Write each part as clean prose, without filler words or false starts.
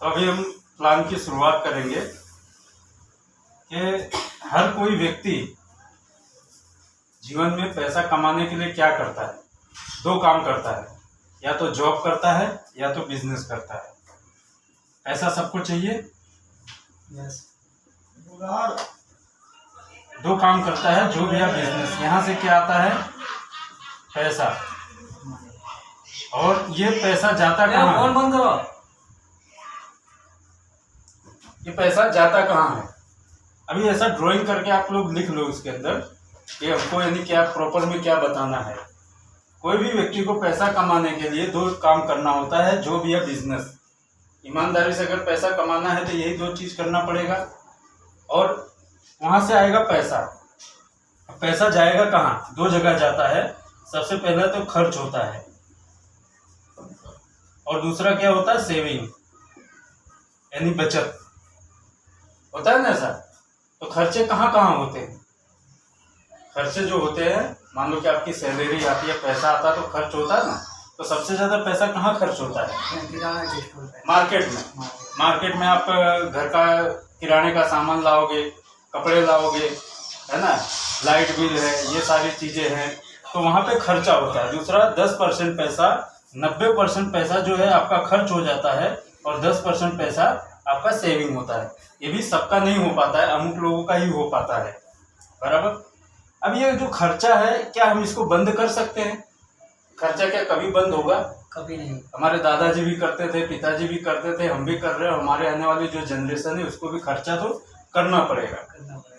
तो अभी हम प्लान की शुरुआत करेंगे कि हर कोई व्यक्ति जीवन में पैसा कमाने के लिए क्या करता है। दो काम करता है, या तो जॉब करता है या तो बिजनेस करता है। पैसा सबको चाहिए। यस। दो काम करता है, जॉब या बिजनेस। यहाँ से क्या आता है? पैसा। और ये पैसा जाता कहाँ है? फोन बंद करो। ये पैसा जाता कहाँ है? अभी ऐसा ड्राइंग करके आप लोग लिख लो उसके अंदर कि हमको यानी क्या प्रॉपर में क्या बताना है। कोई भी व्यक्ति को पैसा कमाने के लिए दो काम करना होता है, जॉब या बिजनेस। ईमानदारी से अगर पैसा कमाना है तो यही दो चीज करना पड़ेगा, और वहां से आएगा पैसा। पैसा जाएगा कहाँ? दो जगह जाता है। सबसे पहला तो खर्च होता है, और दूसरा क्या होता है? सेविंग, यानी बचत होता है ना ऐसा। तो खर्चे कहाँ कहाँ होते हैं? खर्चे जो होते हैं, मान लो कि आपकी सैलरी आती है, पैसा आता है तो खर्च होता है ना। तो सबसे ज्यादा पैसा कहाँ खर्च होता है? मार्केट में। मार्केट में आप घर का किराने का सामान लाओगे, कपड़े लाओगे, है ना, लाइट बिल है, ये सारी चीजें हैं, तो वहां पे खर्चा होता है। दूसरा 10% पैसा, 90% पैसा जो है आपका खर्च हो जाता है, और 10% पैसा आपका सेविंग होता है। ये भी सबका नहीं हो पाता है, अमुक लोगों का ही हो पाता है, बराबर। अब ये जो खर्चा है, क्या हम इसको बंद कर सकते हैं? खर्चा क्या कभी बंद होगा? कभी नहीं। हमारे दादाजी भी करते थे, पिताजी भी करते थे, हम भी कर रहे हैं, हमारे आने वाली जो जनरेशन है उसको भी खर्चा तो करना पड़ेगा।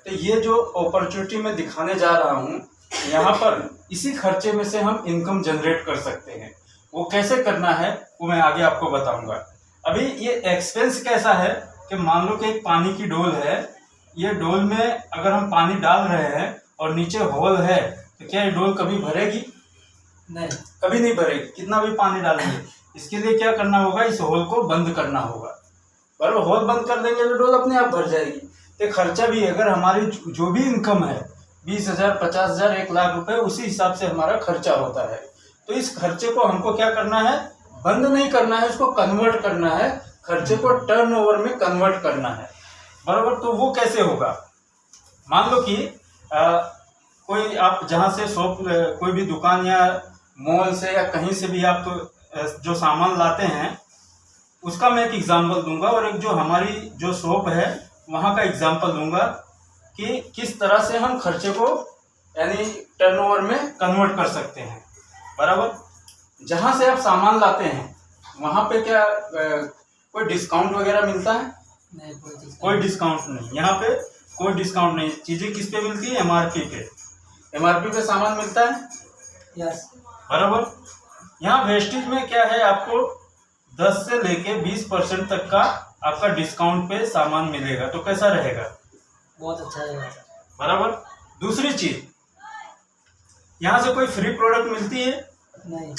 तो ये जो अपॉर्चुनिटी मैं दिखाने जा रहा हूँ, यहाँ पर इसी खर्चे में से हम इनकम जनरेट कर सकते हैं। वो कैसे करना है वो मैं आगे आपको बताऊंगा। अभी ये एक्सपेंस कैसा है कि मान लो कि एक पानी की डोल है, ये डोल में अगर हम पानी डाल रहे हैं और नीचे होल है, तो क्या ये डोल कभी भरेगी? नहीं, कभी नहीं भरेगी, कितना भी पानी डालेंगे। इसके लिए क्या करना होगा? इस होल को बंद करना होगा, बराबर। होल बंद कर देंगे तो डोल अपने आप भर जाएगी। तो खर्चा भी, अगर हमारी जो भी इनकम है 20,000, 50,000, 1,00,000 रुपए, उसी हिसाब से हमारा खर्चा होता है। तो इस खर्चे को हमको क्या करना है? बंद नहीं करना है, इसको कन्वर्ट करना है। खर्चे को टर्नओवर में कन्वर्ट करना है, बराबर। तो वो कैसे होगा? मान लो कि कोई आप जहाँ से शॉप, कोई भी दुकान या मॉल से या कहीं से भी आप जो सामान लाते हैं, उसका मैं एक एग्जांपल दूंगा, और एक जो हमारी जो शॉप है वहाँ का एग्जांपल दूंगा कि किस तरह से हम खर्चे को यानी टर्नओवर में कन्वर्ट कर सकते हैं, बराबर। जहाँ से आप सामान लाते हैं वहाँ पे क्या कोई डिस्काउंट वगैरह मिलता है? नहीं, कोई डिस्काउंट नहीं। यहाँ पे कोई डिस्काउंट नहीं। चीजें किस पे मिलती है? एमआरपी पे। एमआरपी पे सामान मिलता है, यस, बराबर। यहाँ वेस्टेज में क्या है? आपको 10 से लेके 20% तक का आपका डिस्काउंट पे सामान मिलेगा। तो कैसा रहेगा? बहुत अच्छा रहेगा, बराबर। दूसरी चीज, यहाँ से कोई फ्री प्रोडक्ट मिलती है? नहीं।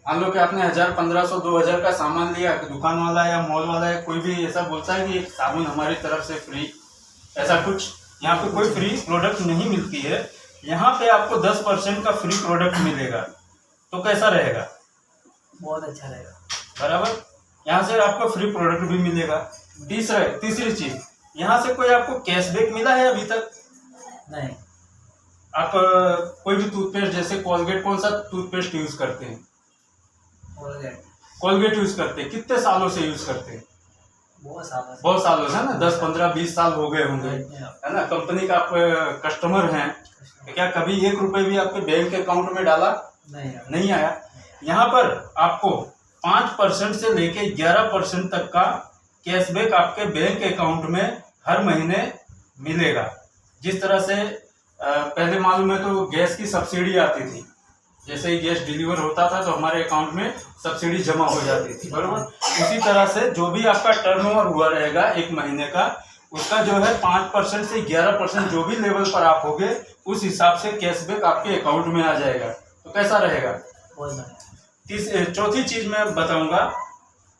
मान लो कि आपने 1,000, 1,500, 2,000 का सामान लिया, दुकान वाला या मॉल वाला या कोई भी ऐसा बोलता है कि एक साबुन हमारी तरफ से फ्री, ऐसा कुछ यहाँ पे कोई फ्री प्रोडक्ट नहीं मिलती है। यहाँ पे आपको 10% का फ्री प्रोडक्ट मिलेगा। तो कैसा रहेगा? बहुत अच्छा रहेगा, बराबर। यहाँ से आपको फ्री प्रोडक्ट भी मिलेगा। तीसरी चीज, यहाँ से कोई आपको कैशबैक मिला है अभी तक? नहीं। आप कोई भी टूथपेस्ट, जैसे कोलगेट, कौन सा टूथपेस्ट यूज करते हैं? कोलगेट यूज करते हैं। कितने सालों से यूज करते हैं? बहुत सालों से, ना 10, 15, 20 साल हो गए होंगे, है ना। कंपनी का आप कस्टमर हैं। क्या कभी 1 रुपए भी आपके बैंक अकाउंट में डाला? नहीं आया। यहाँ पर आपको 5% से लेके 11% तक का कैशबैक आपके बैंक अकाउंट में हर महीने मिलेगा। जिस तरह से पहले मालूम है तो गैस की सब्सिडी आती थी, जैसे ही गैस डिलीवर होता था तो हमारे अकाउंट में सब्सिडी जमा हो जाती थी, बराबर। उसी तरह से जो भी आपका टर्नओवर हुआ रहेगा एक महीने का, उसका जो है 5% से 11% जो भी लेवल पर आप होगे, उस हिसाब से कैशबैक आपके अकाउंट में आ जाएगा। तो कैसा रहेगा? चौथी चीज मैं बताऊंगा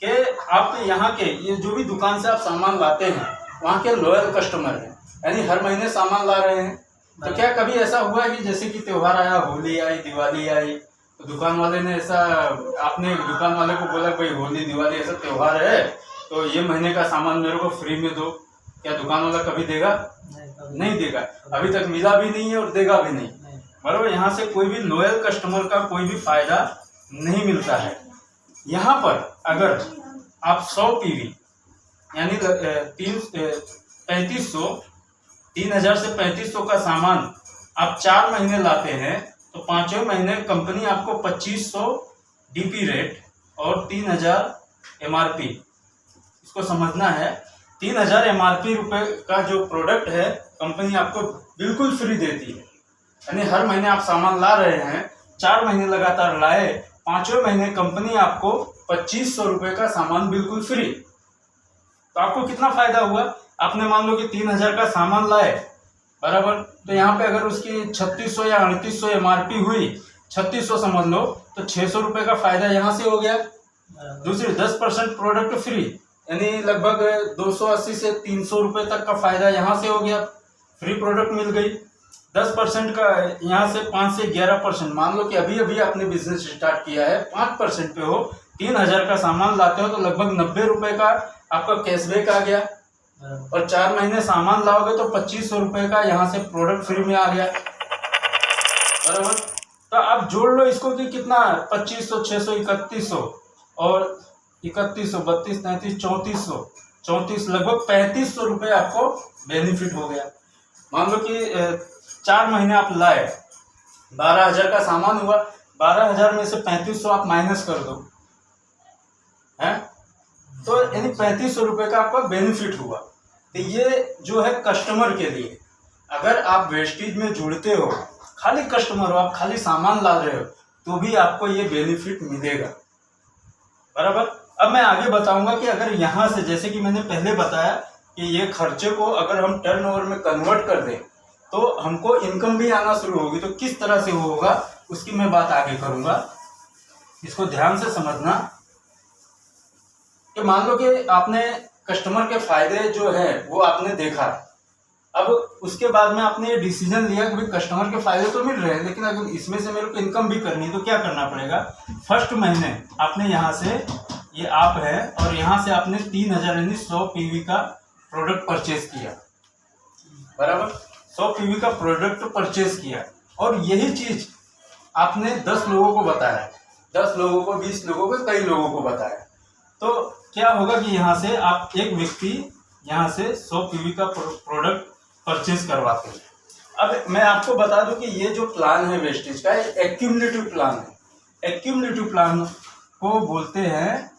कि आप यहाँ के ये जो भी दुकान से आप सामान लाते हैं, वहाँ के लॉयल कस्टमर हैं, यानी हर महीने सामान ला रहे हैं। तो क्या कभी ऐसा हुआ है कि जैसे कि त्योहार आया, होली आई, दिवाली आई, तो दुकान वाले ने ऐसा, आपने दुकान वाले को बोला भाई होली दिवाली ऐसा त्योहार है तो ये महीने का सामान मेरे को फ्री में दो, क्या दुकान वाला कभी देगा? नहीं देगा, अभी तक मिला भी नहीं है और देगा भी नहीं। बराबर, यहाँ से कोई भी लॉयल कस्टमर का कोई भी फायदा नहीं मिलता है। यहाँ पर अगर आप 100 PV यानी 3000 से 3500 का सामान आप 4 महीने लाते हैं तो 5वें महीने कंपनी आपको 2500 DP रेट और 3000 MRP, इसको समझना है, 3000 MRP रुपए का जो प्रोडक्ट है कंपनी आपको बिल्कुल फ्री देती है। यानी हर महीने आप सामान ला रहे हैं, 4 महीने लगातार लाए, 5वें महीने कंपनी आपको 2500 रुपये का सामान बिल्कुल फ्री। तो आपको कितना फायदा हुआ? आपने मान लो कि 3000 का सामान लाए, बराबर, तो यहाँ पे अगर उसकी 3600 या 3800 MRP हुई, 3600 समझ लो, तो 600 रुपये का फायदा यहाँ से हो गया। दूसरी 10% प्रोडक्ट फ्री, यानी लगभग 280 से 300 रुपये तक का फायदा यहाँ से हो गया, फ्री प्रोडक्ट मिल गई। 10% का यहाँ से 5 से 11%, मान लो कि अभी अभी आपने बिजनेस स्टार्ट किया है, 5% पे हो, 3000 का सामान लाते हो तो लगभग 90 रुपये का आपका कैशबैक आ गया। और 4 महीने सामान लाओगे तो 2500 रुपये का यहाँ से प्रोडक्ट फ्री में आ गया, बराबर। तो आप जोड़ लो इसको कि कितना, 2500, 600, 3100 और 3100, 32, 33, 34, लगभग 3500 रुपये आपको बेनिफिट हो गया। मान लो कि 4 महीने आप लाए, 12,000 का सामान हुआ, 12,000 में से 3500 आप माइनस कर दो, है, तो यानी 3500 रुपये का आपका बेनिफिट हुआ। तो ये जो है कस्टमर के लिए, अगर आप वेस्टेज में जुड़ते हो, खाली कस्टमर हो, आप खाली सामान ला रहे हो, तो भी आपको ये बेनिफिट मिलेगा, बराबर। अब मैं आगे बताऊंगा कि अगर यहाँ से, जैसे कि मैंने पहले बताया कि ये खर्चे को अगर हम टर्नओवर में कन्वर्ट कर दें तो हमको इनकम भी आना शुरू होगी। तो किस तरह से वो होगा उसकी मैं बात आगे करूंगा, इसको ध्यान से समझना। कि मान लो कि आपने कस्टमर के फायदे जो है वो आपने देखा, अब उसके बाद में आपने ये डिसीजन लिया कि भाई कस्टमर के फायदे तो मिल रहे हैं, लेकिन अगर इसमें से मेरे को इनकम भी करनी है तो क्या करना पड़ेगा। फर्स्ट महीने आपने यहाँ से, ये आप है, और यहाँ से आपने 3000 यानी 100 PV का प्रोडक्ट परचेज किया, बराबर, 100 PV का प्रोडक्ट परचेज किया, और यही चीज आपने 10 लोगों को बताया, 10 लोगों को, 20 लोगों को, कई लोगों को बताया, तो क्या होगा कि यहाँ से आप एक व्यक्ति यहाँ से 100 PV का प्रोडक्ट परचेज करवाते हैं। अब मैं आपको बता दूं कि ये जो प्लान है वेस्टेज का, एक्यूमुलेटिव प्लान है। एक्यूमुलेटिव प्लान को बोलते हैं,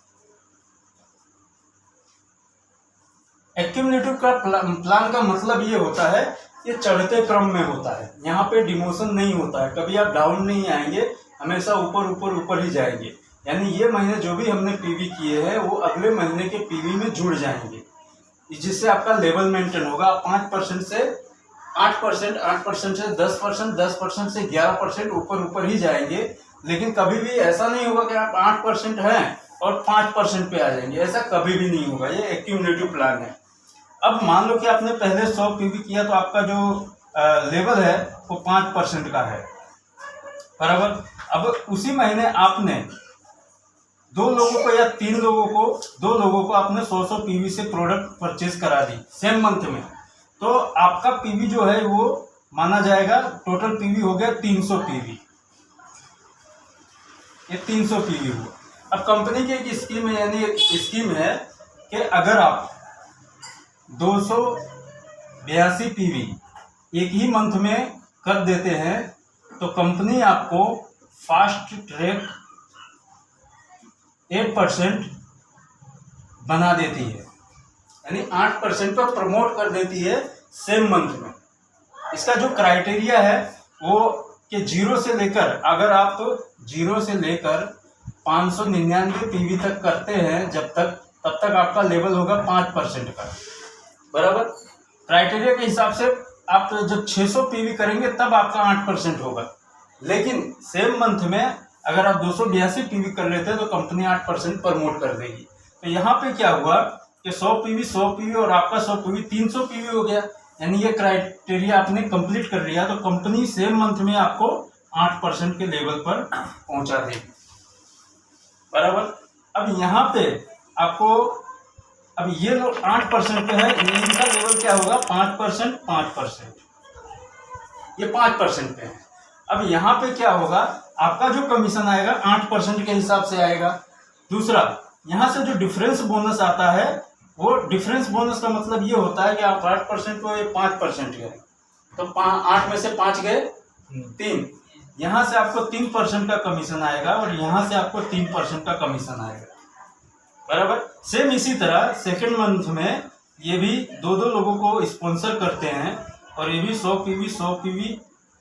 एक्यूमुलेटिव का प्लान का मतलब ये होता है, ये चढ़ते क्रम में होता है, यहाँ पे डिमोशन नहीं होता है, कभी आप डाउन नहीं आएंगे, हमेशा ऊपर ऊपर ऊपर ही जाएंगे। यानी ये महीने जो भी हमने पीवी किए हैं वो अगले महीने के पीवी में जुड़ जाएंगे, जिससे आपका लेवल मेंटेन होगा। 5% से 8%, 8% से 10%, 10% से 11% ऊपर ऊपर ही जाएंगे, लेकिन कभी भी ऐसा नहीं होगा कि आप 8% हैं और 5% पे आ जाएंगे, ऐसा कभी भी नहीं होगा। ये एक्यूमुलेटिव प्लान है। अब मान लो कि आपने पहले 100 पीवी किया तो आपका जो लेवल है वो 5% का है, बराबर। अब उसी महीने आपने 2 लोगों को या 3 लोगों को, 2 लोगों को आपने 100 पीवी से प्रोडक्ट परचेज करा दी सेम मंथ में, तो आपका पीवी जो है वो माना जाएगा, टोटल पीवी हो गया 300 पीवी, ये 300 पीवी हुआ। अब कंपनी की एक स्कीम है, यानी एक स्कीम है कि अगर आप 282 पीवी एक ही मंथ में कर देते हैं तो कंपनी आपको फास्ट ट्रैक 8% बना देती है, यानी 8% पर प्रमोट कर देती है सेम मंथ में। इसका जो क्राइटेरिया है वो कि 0 से लेकर, अगर आप 0 से लेकर 599 पीवी तक करते हैं तब तक आपका लेवल होगा 5% का, बराबर। क्राइटेरिया के हिसाब से आप जब 600 पीवी करेंगे तब आपका 8% होगा, लेकिन सेम मंथ में अगर आप 282 पीवी कर लेते हैं तो कंपनी 8% प्रमोट कर देगी। तो यहाँ पे क्या हुआ कि 100 पीवी और आपका 100 पीवी 300 पीवी हो गया, यानी ये क्राइटेरिया आपने कंप्लीट कर लिया, तो कंपनी सेम मंथ में आपको 8% के लेवल पर पहुंचा देगी, बराबर। अब यहाँ पे आपको अब ये लोग 8% पे है, इनका लेवल क्या होगा 5%, 5%, ये 5% पे है। अब यहाँ पे क्या होगा, आपका जो कमीशन आएगा 8% के हिसाब से आएगा। दूसरा, यहाँ से जो डिफरेंस बोनस आता है, वो डिफरेंस बोनस का मतलब ये होता है कि आप 8% को 5% गए, तो 8 में से 5 गए 3, यहाँ से आपको 3% का कमीशन आएगा और यहाँ से आपको 3% का कमीशन आएगा, बराबर। सेम इसी तरह सेकेंड मंथ में ये भी दो लोगों को स्पॉन्सर करते हैं और ये भी 100 पीवी 100 पीवी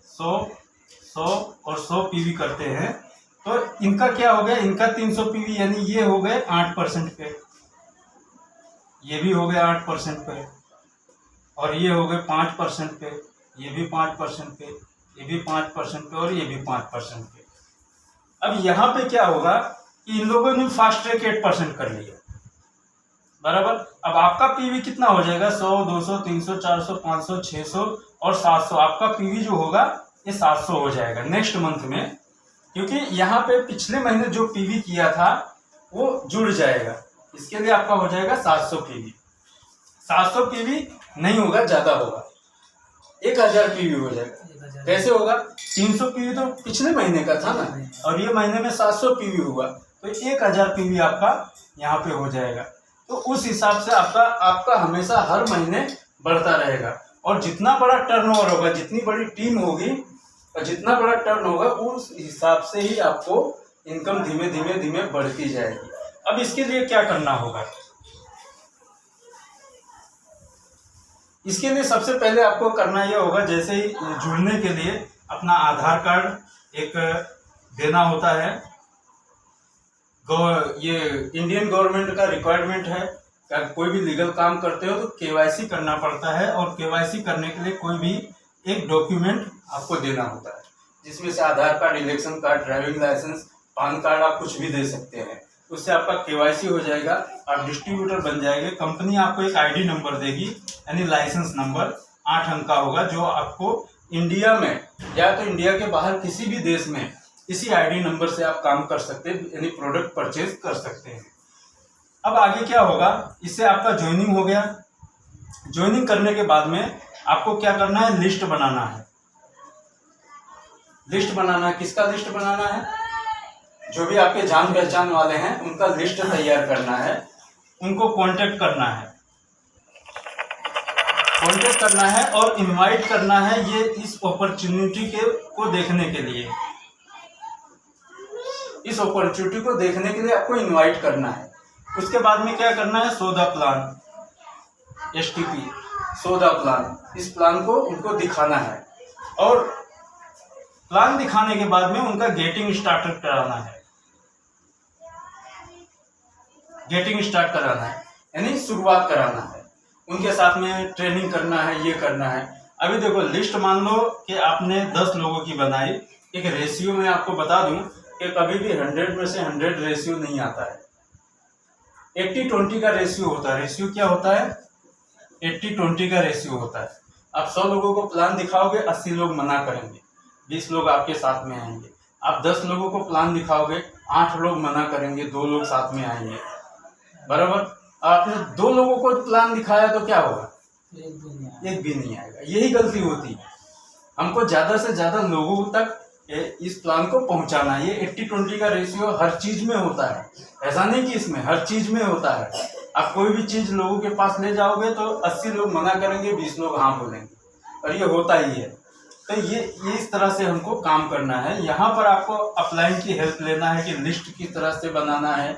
100 100 और 100 पीवी करते हैं। तो इनका क्या हो गया, इनका 300 पीवी, यानी ये हो गए 8% पे, ये भी हो गए 8% पे, और ये हो गए 5% पे, ये भी 5% पे, ये भी 5% पे और ये भी 5% पे। अब यहाँ पे क्या होगा कि इन लोगों ने फास्ट ट्रैक 8% कर लिया, बराबर। अब आपका पीवी कितना हो जाएगा, 100 200 300 400 500 600 और 700, आपका पीवी जो होगा ये 700 हो जाएगा नेक्स्ट मंथ में, क्योंकि यहाँ पे पिछले महीने जो पीवी किया था वो जुड़ जाएगा, इसके लिए आपका हो जाएगा 700 पीवी। 700 पीवी नहीं होगा, ज्यादा होगा, 1000 पीवी हो जाएगा। कैसे होगा, 300 पीवी तो पिछले महीने का था ना, और ये महीने में 700 पीवी हुआ, तो 1000 पीवी आपका यहाँ पे हो जाएगा। तो उस हिसाब से आपका हमेशा हर महीने बढ़ता रहेगा, और जितना बड़ा टर्नओवर होगा, जितनी बड़ी टीम होगी और जितना बड़ा टर्न होगा, उस हिसाब से ही आपको इनकम धीमे धीमे धीमे बढ़ती जाएगी। अब इसके लिए क्या करना होगा, इसके लिए सबसे पहले आपको करना यह होगा, जैसे ही जुड़ने के लिए अपना आधार कार्ड एक देना होता है, ये इंडियन गवर्नमेंट का रिक्वायरमेंट है। कोई भी लीगल काम करते हो तो केवाईसी करना पड़ता है, और केवाईसी करने के लिए कोई भी एक डॉक्यूमेंट आपको देना होता है, जिसमें से Aadhaar card, election card, driving licence, PAN card, आप कुछ भी दे सकते हैं। उससे आपका केवाईसी हो जाएगा, आप डिस्ट्रीब्यूटर बन जाएंगे। कंपनी आपको एक आईडी नंबर देगी, यानी लाइसेंस नंबर 8 अंक का होगा, जो आपको इंडिया में या तो इंडिया के बाहर किसी भी देश में इसी आईडी नंबर से आप काम कर सकते हैं, यानी प्रोडक्ट परचेज कर सकते हैं। अब आगे क्या होगा, इससे आपका ज्वाइनिंग हो गया। ज्वाइनिंग करने के बाद में आपको क्या करना है, लिस्ट बनाना है। लिस्ट बनाना है, किसका लिस्ट बनाना है, जो भी आपके जान पहचान वाले हैं उनका लिस्ट तैयार करना है, उनको कांटेक्ट करना है, कांटेक्ट करना है और इनवाइट करना है ये इस अपॉर्चुनिटी को देखने के लिए। इस अपॉर्चुनिटी को देखने के लिए आपको इनवाइट करना है। उसके बाद में क्या करना है, show the plan, STP, show the plan, इस प्लान को उनको दिखाना है, और प्लान दिखाने के बाद में उनका गेटिंग स्टार्ट कराना है, गेटिंग स्टार्ट कराना है, यानी शुरुआत कराना है, उनके साथ में ट्रेनिंग करना है, ये करना है। अभी देखो लिस्ट मान लो कि आपने 10 लोगों की बनाई, एक रेशियो में आपको बता दूं कि कभी भी 100 में से 100 रेशियो नहीं आता है, 80-20 का रेशियो होता है। रेशियो क्या होता है, 80-20 का रेशियो होता है। आप 100 लोगों को प्लान दिखाओगे, 80 लोग मना करेंगे, 20 लोग आपके साथ में आएंगे। आप 10 लोगों को प्लान दिखाओगे, 8 लोग मना करेंगे, 2 लोग साथ में आएंगे, बराबर। आपने 2 लोगों को प्लान दिखाया तो क्या होगा, एक भी नहीं आएगा। यही गलती होती है, हमको ज्यादा से ज्यादा लोगों तक इस प्लान को पहुंचाना है। ये 80-20 का रेशियो हर चीज में होता है, ऐसा नहीं कि इसमें, हर चीज में होता है। आप कोई भी चीज लोगों के पास ले जाओगे तो 80 लोग मना करेंगे, 20 लोग हाँ बोलेंगे, और ये होता ही है। तो ये इस तरह से हमको काम करना है। यहाँ पर आपको अपलाइन की हेल्प लेना है कि लिस्ट किस तरह से बनाना है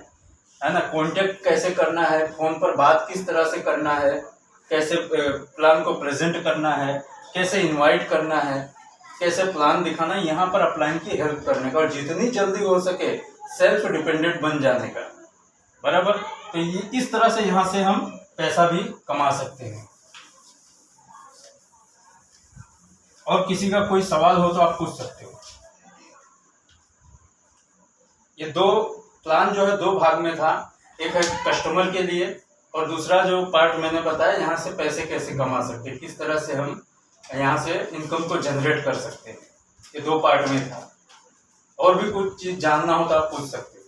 ना, कॉन्टेक्ट कैसे करना है, फोन पर बात किस तरह से करना है, कैसे प्लान को प्रेजेंट करना है, कैसे इनवाइट करना है, कैसे प्लान दिखाना है, यहाँ पर अपलाइन की हेल्प करने का, और जितनी जल्दी हो सके सेल्फ डिपेंडेंट बन जाने का, बराबर। तो ये इस तरह से यहाँ से हम पैसा भी कमा सकते हैं। और किसी का कोई सवाल हो तो आप पूछ सकते हो। ये 2 प्लान जो है 2 भाग में था, एक है कस्टमर के लिए, और दूसरा जो पार्ट मैंने बताया यहाँ से पैसे कैसे कमा सकते हैं, किस तरह से हम यहाँ से इनकम को जनरेट कर सकते हैं। ये 2 पार्ट में था। और भी कुछ चीज जानना हो तो आप पूछ सकते हो।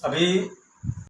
अभी